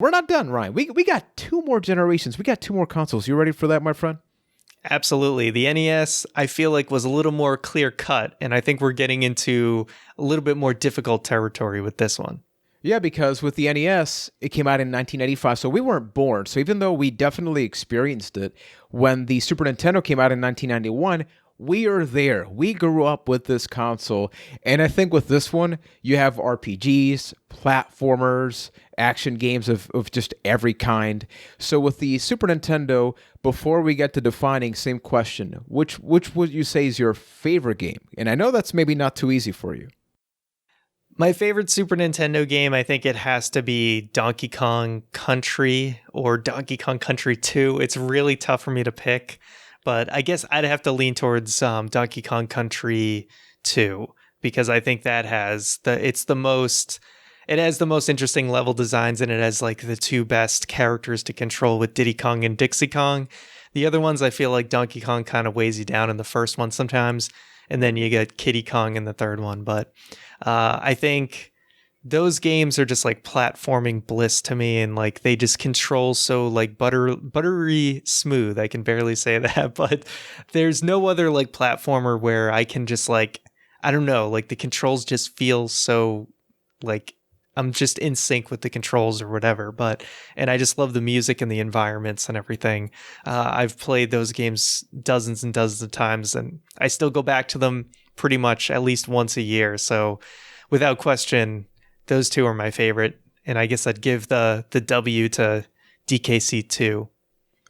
We're not done, Ryan. We got 2 more generations. We got 2 more consoles. You ready for that, my friend? Absolutely. The NES, I feel like, was a little more clear cut, and I think we're getting into a little bit more difficult territory with this one. Yeah, because with the NES, it came out in 1995, so we weren't born. So even though we definitely experienced it, when the Super Nintendo came out in 1991, we are there. We grew up with this console. And I think with this one, you have RPGs, platformers, action games of just every kind. So with the Super Nintendo, before we get to defining, same question. Which would you say is your favorite game? And I know that's maybe not too easy for you. My favorite Super Nintendo game, I think it has to be Donkey Kong Country or Donkey Kong Country 2. It's really tough for me to pick, but I guess I'd have to lean towards Donkey Kong Country 2 because I think that has the most interesting level designs, and it has like the 2 best characters to control with Diddy Kong and Dixie Kong. The other ones, I feel like Donkey Kong kind of weighs you down in the first one sometimes, and then you get Kiddy Kong in the third one, but I think those games are just like platforming bliss to me, and like they just control so like buttery smooth. I can barely say that, but there's no other like platformer where I can just like, I don't know, like the controls just feel so like I'm just in sync with the controls or whatever. And I just love the music and the environments and everything. I've played those games dozens and dozens of times, and I still go back to them pretty much at least once a year. So without question, those 2 are my favorite. And I guess I'd give the W to DKC 2.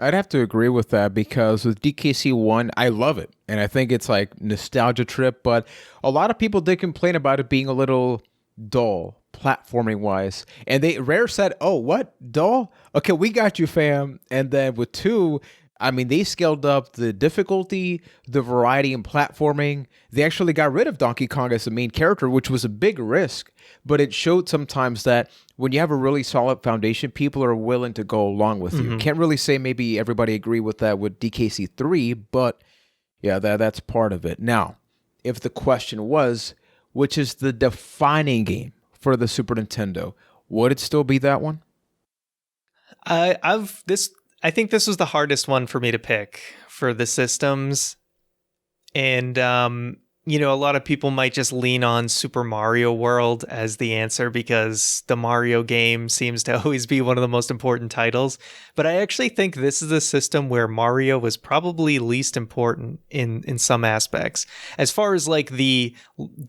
I'd have to agree with that because with DKC 1, I love it. And I think it's like nostalgia trip, but a lot of people did complain about it being a little dull, platforming wise. And Rare said, oh, what? Dull? Okay, we got you, fam. And then with 2, I mean, they scaled up the difficulty, the variety in platforming. They actually got rid of Donkey Kong as the main character, which was a big risk. But it showed sometimes that when you have a really solid foundation, people are willing to go along with you. Can't really say maybe everybody agree with that with DKC 3, but yeah, that's part of it. Now, if the question was, which is the defining game for the Super Nintendo, would it still be that one? I think this was the hardest one for me to pick for the systems. And, a lot of people might just lean on Super Mario World as the answer because the Mario game seems to always be one of the most important titles. But I actually think this is a system where Mario was probably least important in some aspects, as far as like the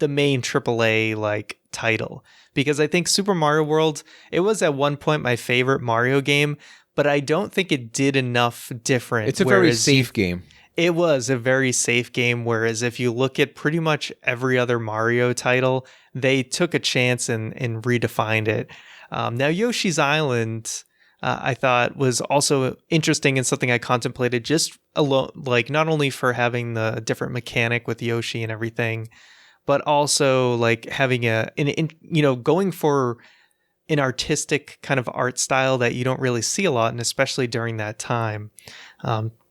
main AAA like title. Because I think Super Mario World, it was at one point my favorite Mario game, but I don't think it did enough different. It's a very safe game. It was a very safe game, whereas if you look at pretty much every other Mario title, they took a chance and redefined it. Now, Yoshi's Island, I thought was also interesting and something I contemplated just alone, like not only for having the different mechanic with Yoshi and everything, but also like having going for an artistic kind of art style that you don't really see a lot, and especially during that time.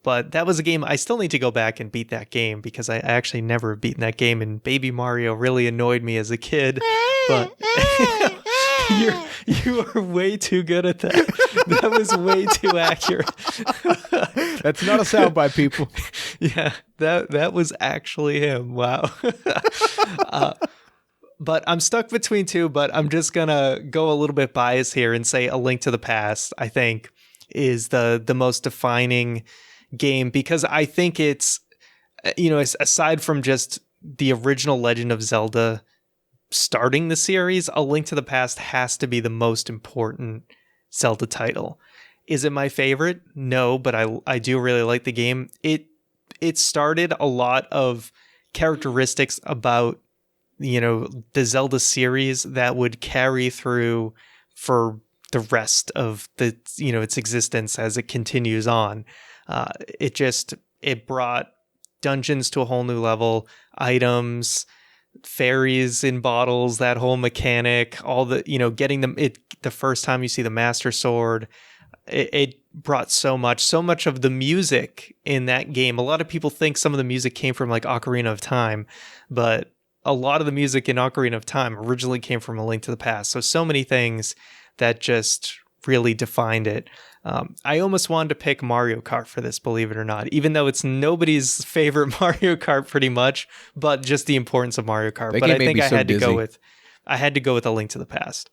But that was a game I still need to go back and beat that game because I actually never have beaten that game, and Baby Mario really annoyed me as a kid. But you are way too good at that. That was way too accurate. That's not a soundbite, people. Yeah, that was actually him. Wow. But I'm stuck between 2, but I'm just going to go a little bit biased here and say A Link to the Past, I think, is the most defining game because I think it's, aside from just the original Legend of Zelda starting the series, A Link to the Past has to be the most important Zelda title. Is it my favorite? No, but I do really like the game. It started a lot of characteristics about the Zelda series that would carry through for the rest of its existence as it continues on. It brought dungeons to a whole new level, items, fairies in bottles, that whole mechanic, all the, getting them, the first time you see the Master Sword, it brought so much of the music in that game. A lot of people think some of the music came from like Ocarina of Time, but a lot of the music in Ocarina of Time originally came from A Link to the Past. So many things that just really defined it. I almost wanted to pick Mario Kart for this, believe it or not, even though it's nobody's favorite Mario Kart pretty much, but just the importance of Mario Kart. That But game I made think me I so had to dizzy. go with A Link to the Past.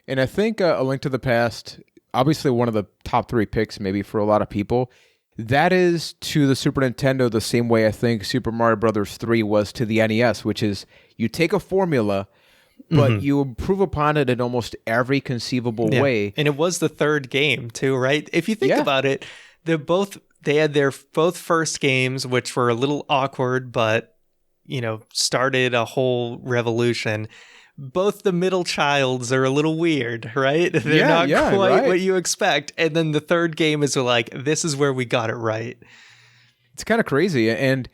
And I think A Link to the Past, obviously one of the top 3 picks maybe for a lot of people. That is to the Super Nintendo the same way I think Super Mario Brothers 3 was to the NES, which is you take a formula, but you improve upon it in almost every conceivable way. And it was the third game too, right? If you think about it, they had their both first games, which were a little awkward, but started a whole revolution. Both the middle childs are a little weird, right? They're not quite what you expect. And then the third game is like, this is where we got it right. It's kind of crazy. And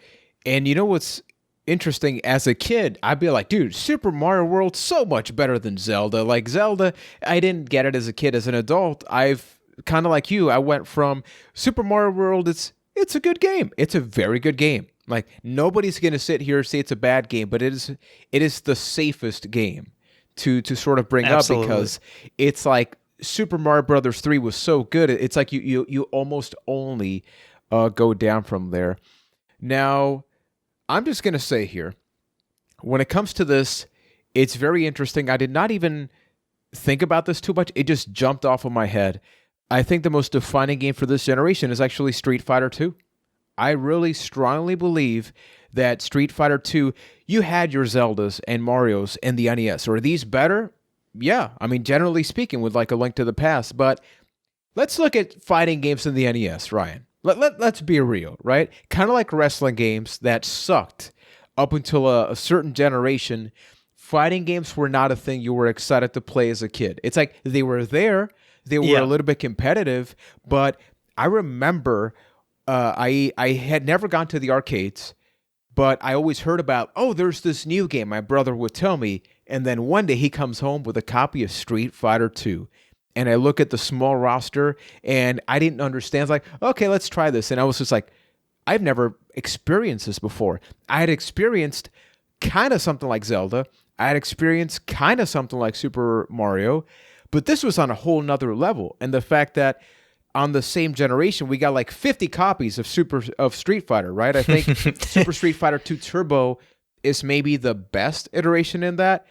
you know what's interesting? As a kid, I'd be like, dude, Super Mario World so much better than Zelda. Like Zelda, I didn't get it as a kid. As an adult, I've kind of like you. I went from Super Mario World. It's a good game. It's a very good game. Like nobody's gonna sit here and say it's a bad game, but it is the safest game to sort of bring up because it's like Super Mario Brothers 3 was so good. It's like you almost only go down from there. Now, I'm just gonna say here, when it comes to this, it's very interesting. I did not even think about this too much. It just jumped off of my head. I think the most defining game for this generation is actually Street Fighter 2. I really strongly believe that Street Fighter 2, you had your Zeldas and Marios and the NES. Are these better? Yeah. I mean, generally speaking, with like A Link to the Past. But let's look at fighting games in the NES, Ryan. Let's be real, right? Kind of like wrestling games that sucked up until a certain generation. Fighting games were not a thing you were excited to play as a kid. It's like they were there. They were a little bit competitive. But I remember... I had never gone to the arcades, but I always heard about, there's this new game, my brother would tell me, and then one day he comes home with a copy of Street Fighter 2, and I look at the small roster, and I didn't understand. It's like, okay, let's try this, and I was just like, I've never experienced this before. I had experienced kind of something like Zelda, I had experienced kind of something like Super Mario, but this was on a whole nother level, and the fact that on the same generation, we got like 50 copies of Street Fighter, right? I think Super Street Fighter 2 Turbo is maybe the best iteration in that.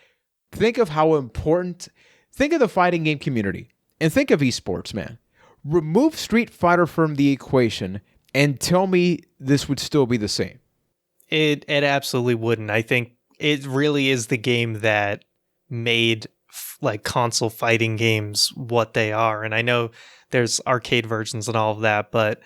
Think of how important, think of the fighting game community, and think of esports, man. Remove Street Fighter from the equation and tell me this would still be the same. It absolutely wouldn't. I think it really is the game that made like console fighting games what they are. And I know there's arcade versions and all of that, but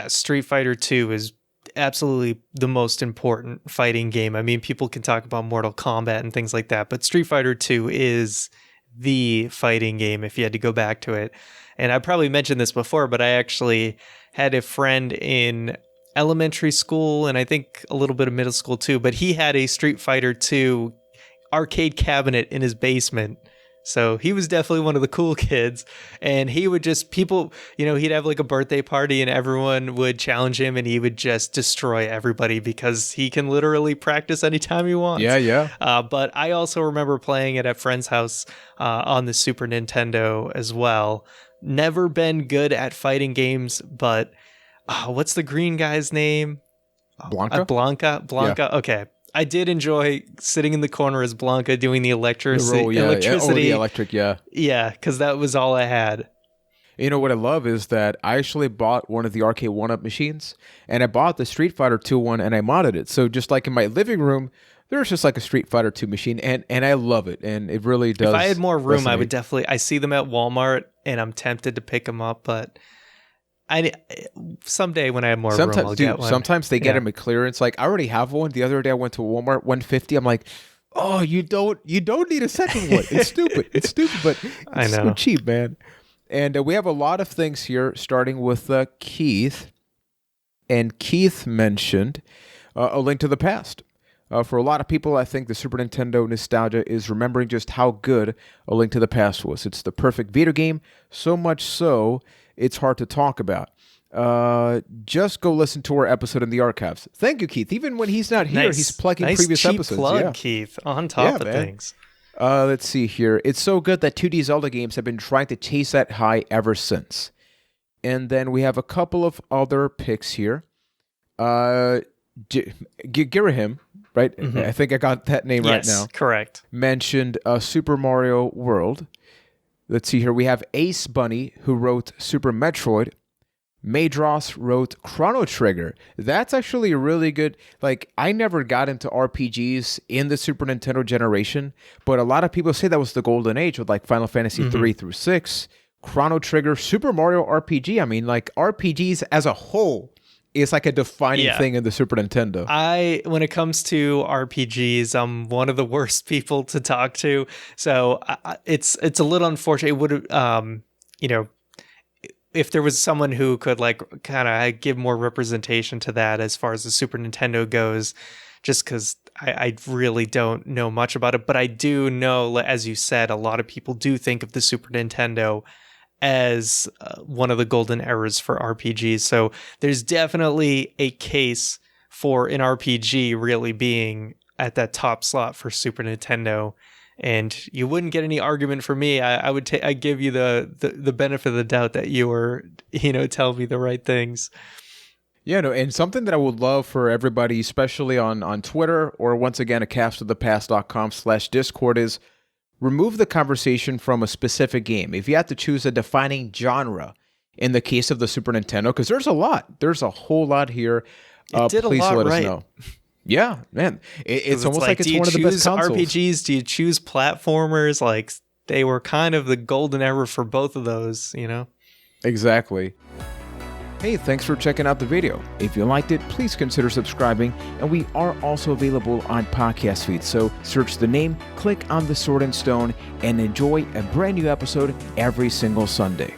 Street Fighter 2 is absolutely the most important fighting game. I mean, people can talk about Mortal Kombat and things like that, but Street Fighter 2 is the fighting game if you had to go back to it. And I probably mentioned this before, but I actually had a friend in elementary school and I think a little bit of middle school too, but he had a Street Fighter 2 arcade cabinet in his basement. So he was definitely one of the cool kids, and he would just, he'd have like a birthday party and everyone would challenge him and he would just destroy everybody because he can literally practice anytime he wants. Yeah. But I also remember playing it at friend's house on the Super Nintendo as well. Never been good at fighting games, but what's the green guy's name? Blanca? Blanca. Yeah. Okay. I did enjoy sitting in the corner as Blanca doing the electricity. The electric, yeah. Yeah, because that was all I had. You know what I love is that I actually bought one of the arcade 1-up machines, and I bought the Street Fighter 2 one, and I modded it. So just like in my living room, there's just like a Street Fighter 2 machine, and I love it, and it really does. If I had more room, resonate. I would definitely. I see them at Walmart, and I'm tempted to pick them up, but someday when I have more room, I'll get one. Sometimes they get them at clearance. Like I already have one. The other day I went to Walmart, $150. I'm like, oh, you don't need a second one. It's stupid. But it's so cheap, man. And we have a lot of things here, starting with Keith. And Keith mentioned A Link to the Past. For a lot of people, I think the Super Nintendo nostalgia is remembering just how good A Link to the Past was. It's the perfect video game, so much so it's hard to talk about. Just go listen to our episode in the archives. Thank you, Keith. Even when he's not here, he's plugging previous cheap episodes. Plug, Keith, on top of man. things. Let's see here. It's so good that 2D Zelda games have been trying to chase that high ever since. And then we have a couple of other picks here. Girahim, right? Mm-hmm. I think I got that name right now. Yes, correct. Mentioned Super Mario World. Let's see here. We have Ace Bunny, who wrote Super Metroid. Madros wrote Chrono Trigger. That's actually a really good, like, I never got into RPGs in the Super Nintendo generation, but a lot of people say that was the golden age with like Final Fantasy 3 through 6, Chrono Trigger, Super Mario RPG. I mean, like, RPGs as a whole is like a defining thing in the Super Nintendo. When it comes to RPGs, I'm one of the worst people to talk to. So it's a little unfortunate. It would have, if there was someone who could like kind of give more representation to that as far as the Super Nintendo goes, just because I really don't know much about it. But I do know, as you said, a lot of people do think of the Super Nintendo as one of the golden eras for RPGs. So there's definitely a case for an RPG really being at that top slot for Super Nintendo. And you wouldn't get any argument from me. I'd give you the benefit of the doubt that you were, telling me the right things. Yeah, no, and something that I would love for everybody, especially on Twitter or once again, a castofthepast.com/Discord, is remove the conversation from a specific game. If you have to choose a defining genre in the case of the Super Nintendo, because there's a lot. There's a whole lot here. Please let us know. Yeah, man. It's almost like it's one of the best consoles. RPGs? Do you choose platformers? Like, they were kind of the golden era for both of those, Exactly. Hey, thanks for checking out the video. If you liked it, please consider subscribing, and we are also available on podcast feeds. So search the name, click on the Sword and Stone, and enjoy a brand new episode every single Sunday.